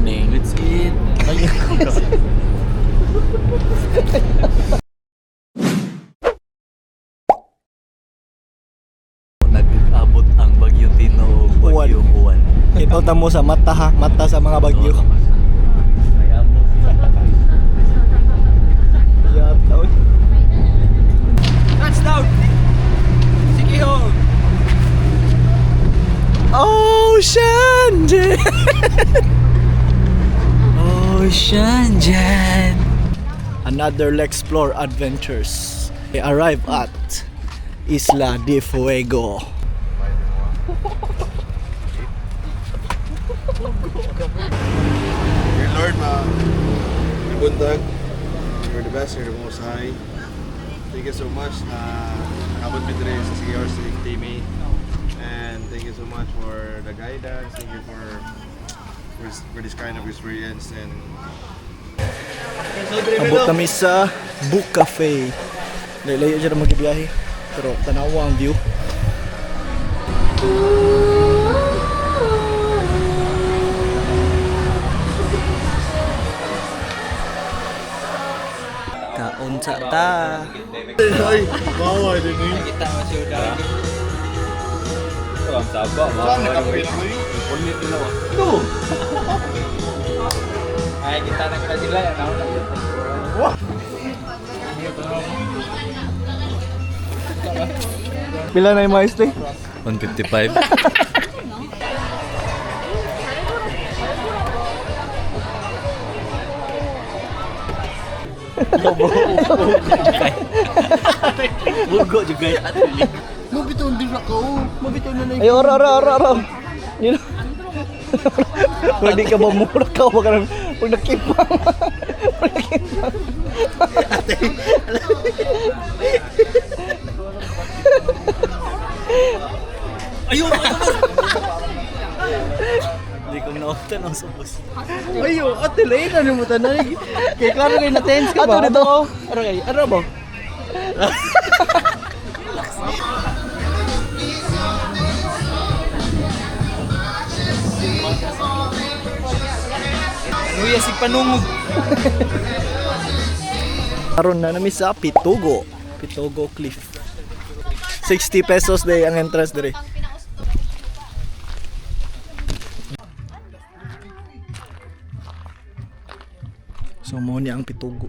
morning. Let's eat. Nag-abot ang Bagyong Tino, Bagyong Uwan. Kinota mo sa mata ha, mata sa mga bagyo. Yata, oy. Touchdown! Sige ho! Ocean Jet! Ocean Jet! Another Lexplore Adventures. We arrive at Isla de Fuego. Dear Lord, buntag, you're the best, you're the most high. Thank you so much na nakabot mi diri sa CRC Timmy. And thank you so much for the guidance. Thank you for this kind of experience. And Abot kami sa Book Cafe. Layo siya na magbibiyahe. Pero tanawa ang view. Kaunsa ta. ay, bawa din eh. Kita masih udah. Ang saba, Saan nakapit mo eh? Punit din ako. Ay, kita nagkadila yan ako. Pila na yung mais eh? 155. Bugo juga ya. Mabitaw din ako. Mabitaw na Ay, ora. Yun. Hindi ka ba mura ka? Huwag ka huwag nakipang. Huwag nakipang. Ayun! Hindi ko na-often ang subos. Ayo, ate lay na mo tanan. Kay klaro kay na tense ka ba? Ato dito. Ano ba? Luya si Panungog. Karon na nami sa Pitugo Cliff. 60 pesos day ang entrance dire. So mo ni ang Pitugo.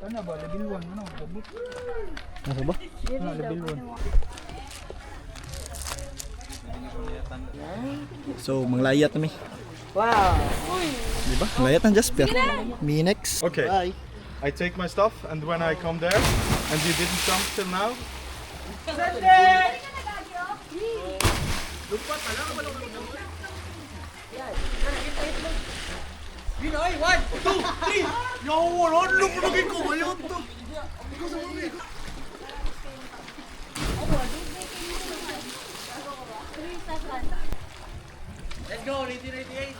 Ano ba level 1 ano? Ano ba? Ano level 1? So manglayat mi. Wow. Diba? Layat ng Jasper. Minex. Okay. Bye. I take my stuff and when I come there and you didn't jump till now. Let's go, 1998.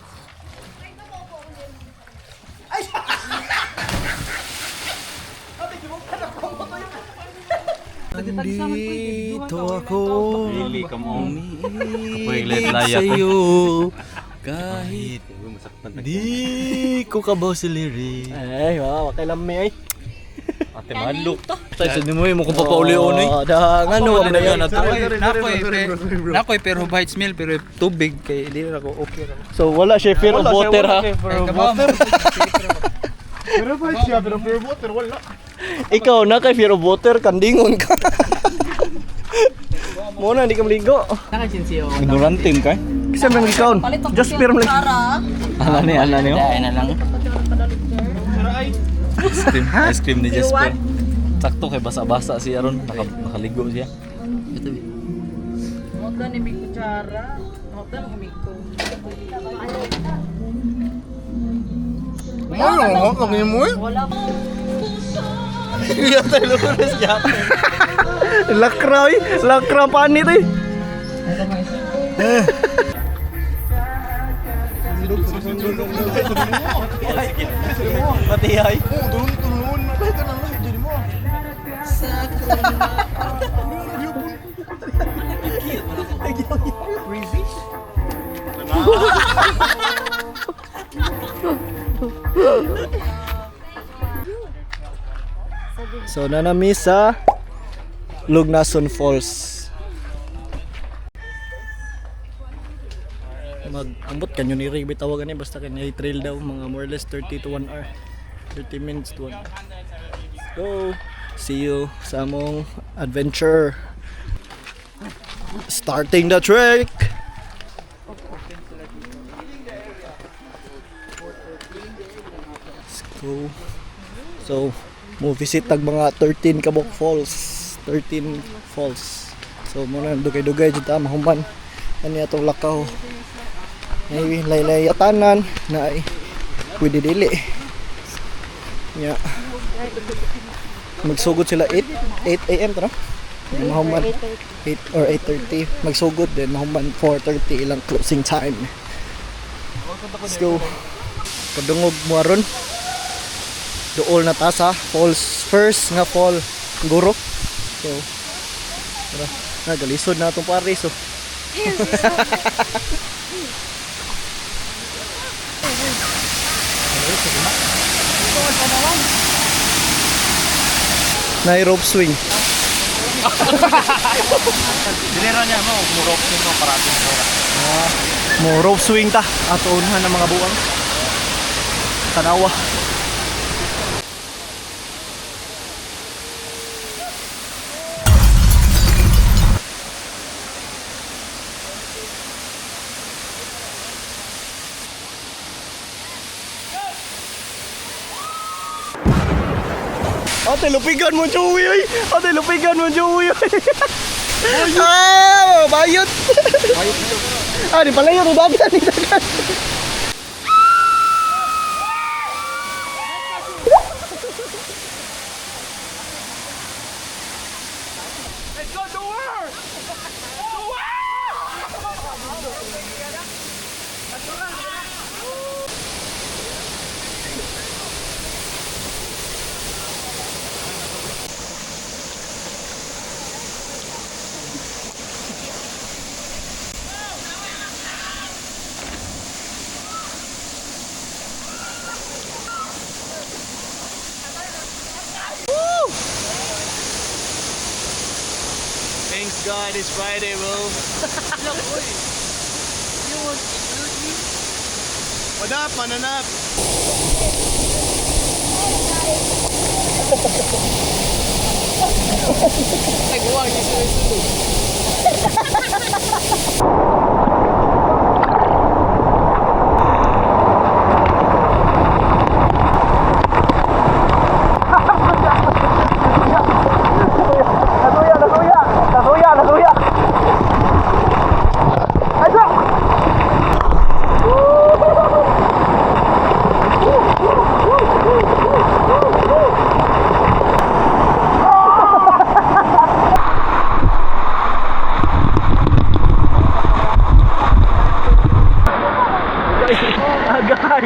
Nandito ako. Really, come on. Umiibig sa'yo. Kahit Di ko kabaw si Liri. ay, wow, kailan ay. Ate Maluk ta. Tayo sa mo mo kung papauli-uli. Ano Ano na yan? Nakoy pero bites meal pero tubig kay di ra ko okay ra. So wala siya fear of water ha. Pero ba siya? Pero pure water, wala. Ikaw na kay fear of water, kandingon ka. Muna, hindi ka maligo. Ignorantim ka? Kasi nang ikaw, just fear mo lang. Ala ni oh. Dahil na lang. Ice cream ni Jasper. Sakto kay basa-basa si Aaron. Nakaligo siya. Hotel ni Big Kutsara. Hotel ni Big Ko. Ano? Kami mo eh? Wala mo. Lakra panit eh. Pati ay. Tulun. Nakita na lang. Jadi mo. Crazy? So nanami sa Lugnason Falls. Mag-ambot kanyo ni Rig bitawagan ni basta kanya i-trail daw mga more or less 30 to 1 hour. 30 minutes to 1 hour. Let's go. See you sa among adventure. Starting the trek. Let's go. So, mo visit tag mga 13 kabok falls. 13 falls. So, muna dugay-dugay dito mahuman. Ano atong lakaw. May laylay atanan na ay pwede dili. Yeah. Magsugod sila 8 AM to no? Mahuman 8 or 8:30 magsugod din mahuman 4:30 ilang closing time. Let's go. Kadungog mo aron. Dool na ta sa falls first nga fall guro. So tara, nagalisod na atong pare so. Na rope swing. Dinero niya mo, murok din mo parating mo. Mo rope swing ta ato unahan ng mga buwang. Tanawa. Ate, lupigan mo, Joey, oy! Ate, lupigan mo, Joey, oy! Ah, bayot! Ah, di pala yun, dagat, di dagat! Thanks God, it's Friday, bro. Manap, mananap. Nasuya. Ayo. Agay.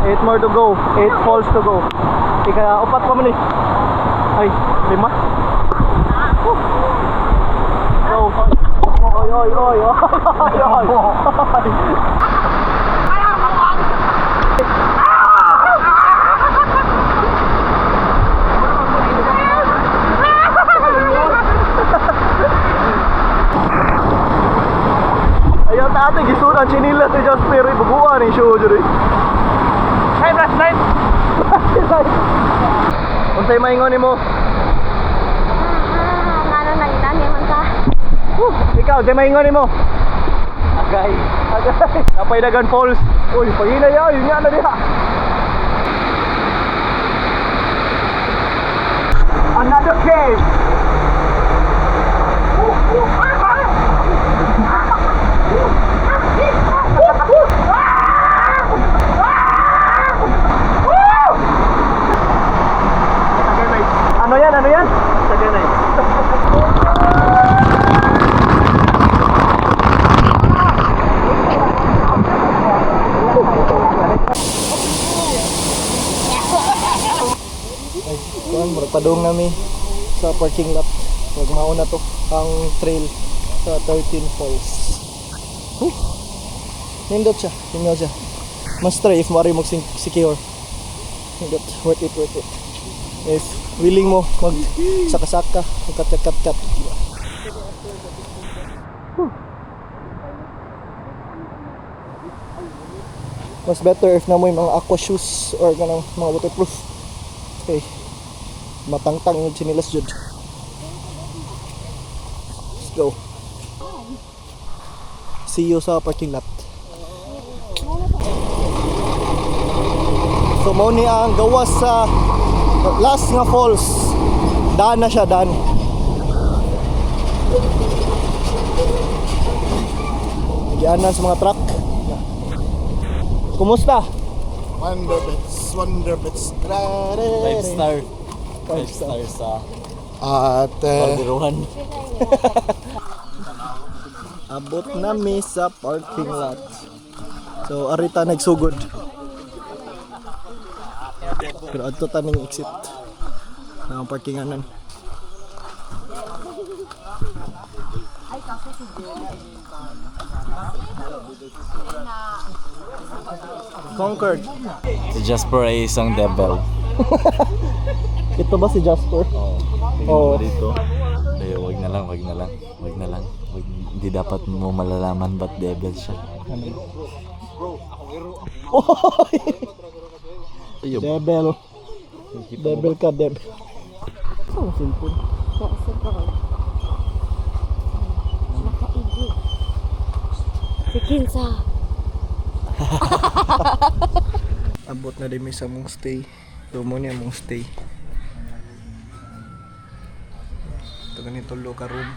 Eight more to go. 8 falls to go. Ika upat pa man eh. Ay, 5. Go. Oy. Ayaw ta ate gisunan chinila si Jasper ibuguan ni show jud. Hey, flashlight. Unsay maingon nimo? Ngano nangitani man ka? Ikaw, unsay maingon nimo? Agay. Napay Dagan Falls. Uy, pagina yaw, yun nga na diha. the cave. Ano yan? Ano yan? Kuan, padung nami sa parking lot. Pag mauna to ang trail sa 13 Falls. Nindot siya, tingnan siya. Mas try if mari mo secure. Nindot, worth it, worth it. If willing mo mag saka-saka, kat-kat-kat. Mas better if namoy mga aqua shoes or ganang mga waterproof. Okay. Matangtang yung sinilas jud. Let's go. See you sa parking lot. So mo ni ang gawas sa last nga falls. Daan na siya, daan. Nagyanan sa mga truck. Kumusta? Wonderbits, Wonderbits. 5 star. 5 star sa At Barbiruhan. Abot nami sa parking lot. So arita nagsugod. Pero adto taning exit ng parkinganan. Concord. Si Jasper ay isang devil. Ito ba si Jasper? Tingnan Oo. mo dito. Ay, wag na lang, wag na lang. Wag na lang. Hindi dapat mo malalaman ba't devil siya. Ayun. Devil. Devil ka, devil. Oh, cellphone. Nakaigi. Si Kinsa. Abot na din may sa mong stay. Domo niya mong stay. Ito ganito lo ka room.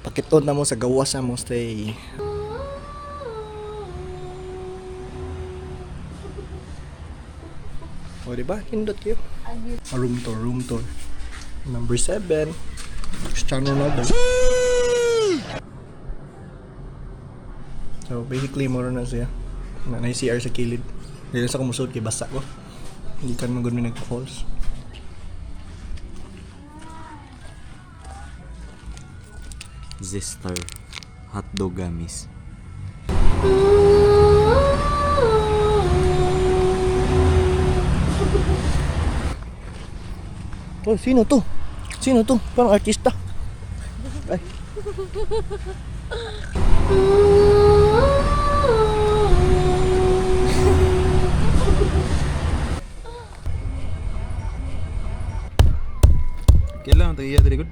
Pakiton na mo sa gawas na mong stay. O diba? Hindot yun. Room tour, room tour. Number 7. Cristiano Ronaldo. So basically moro na siya. Na CR sa kilid. Hindi na sa kumusod kay basa ko. Hindi ka naman gano'n nagpa-falls. Zestar hotdog gummies. Oh, sino to? Sino to? Parang artista. Ay. Kailangan tayo iya good.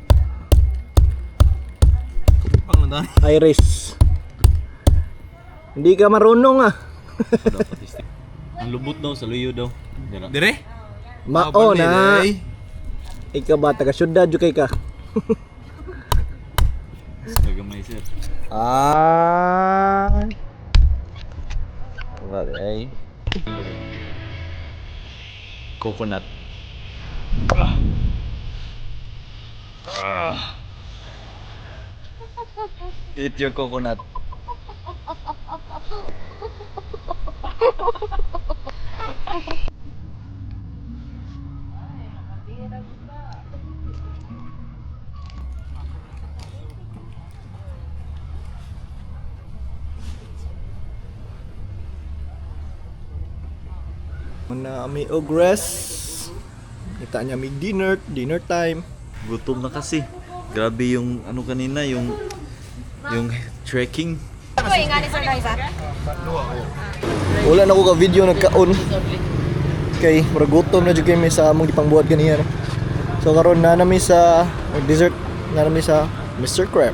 Kupang na tayo. Iris. Hindi ka marunong ah. Dapat istik. Ang lubot daw sa luyo daw. Dira. Dire? Mao na. Ikaw ba taga syudad jud kay ka? Gagamay sir. Ah. Wala ay. Coconut. Eat your coconut. Muna may ogress. Kita niya may dinner time. Gutom na kasi. Grabe yung ano kanina, yung trekking. Wala na ko ka video nagkaon. Kay muragutom na jud kay may sa among gipangbuhat ganiya. No? So karon na nami sa dessert na nami sa Mr. Crab.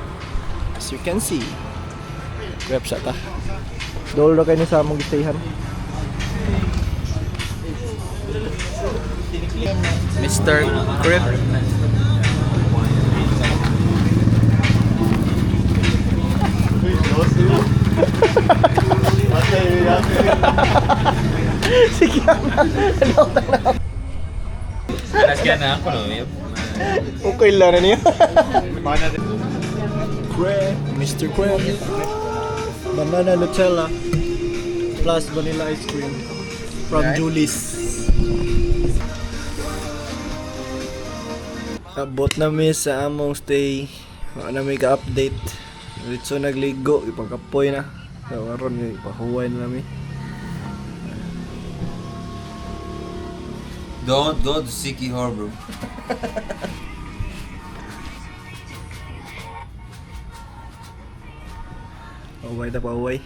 As you can see. Crab siya ta. Dolo kay ni sa among gitayhan. Mr. Crib. Sige na. Nasya na ako no. Okay lang na niya. Crab, Mr. Crab. Banana Nutella plus vanilla ice cream from Julie's. Abot na mi sa among stay. Wala na may ka-update. Diretso nagligo, ipagkapoy na. Kawaron yung ipahuway na namin. Don't go to Siki Harbor. Pahuway na pahuway.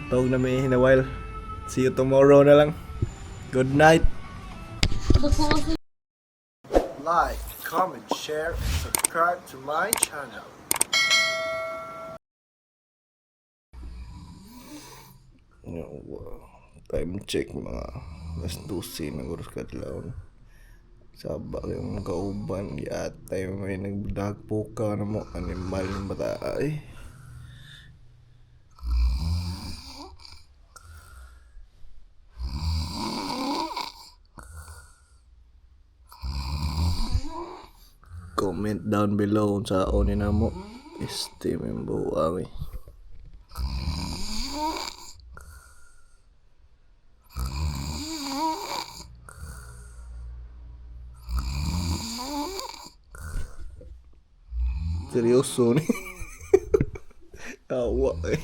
Tawag na may hinawal. See you tomorrow na lang. Good night. Like, comment, share, and subscribe to my channel. Time check mga mas 12 ng oras kadlaw. Sabak yung mga kauban yatay may nagdagpo ka na mo animal ng bata ay. Comment down below kung saan na mo. Esteem yung buwang eh. Seryoso nih. Tawa eh.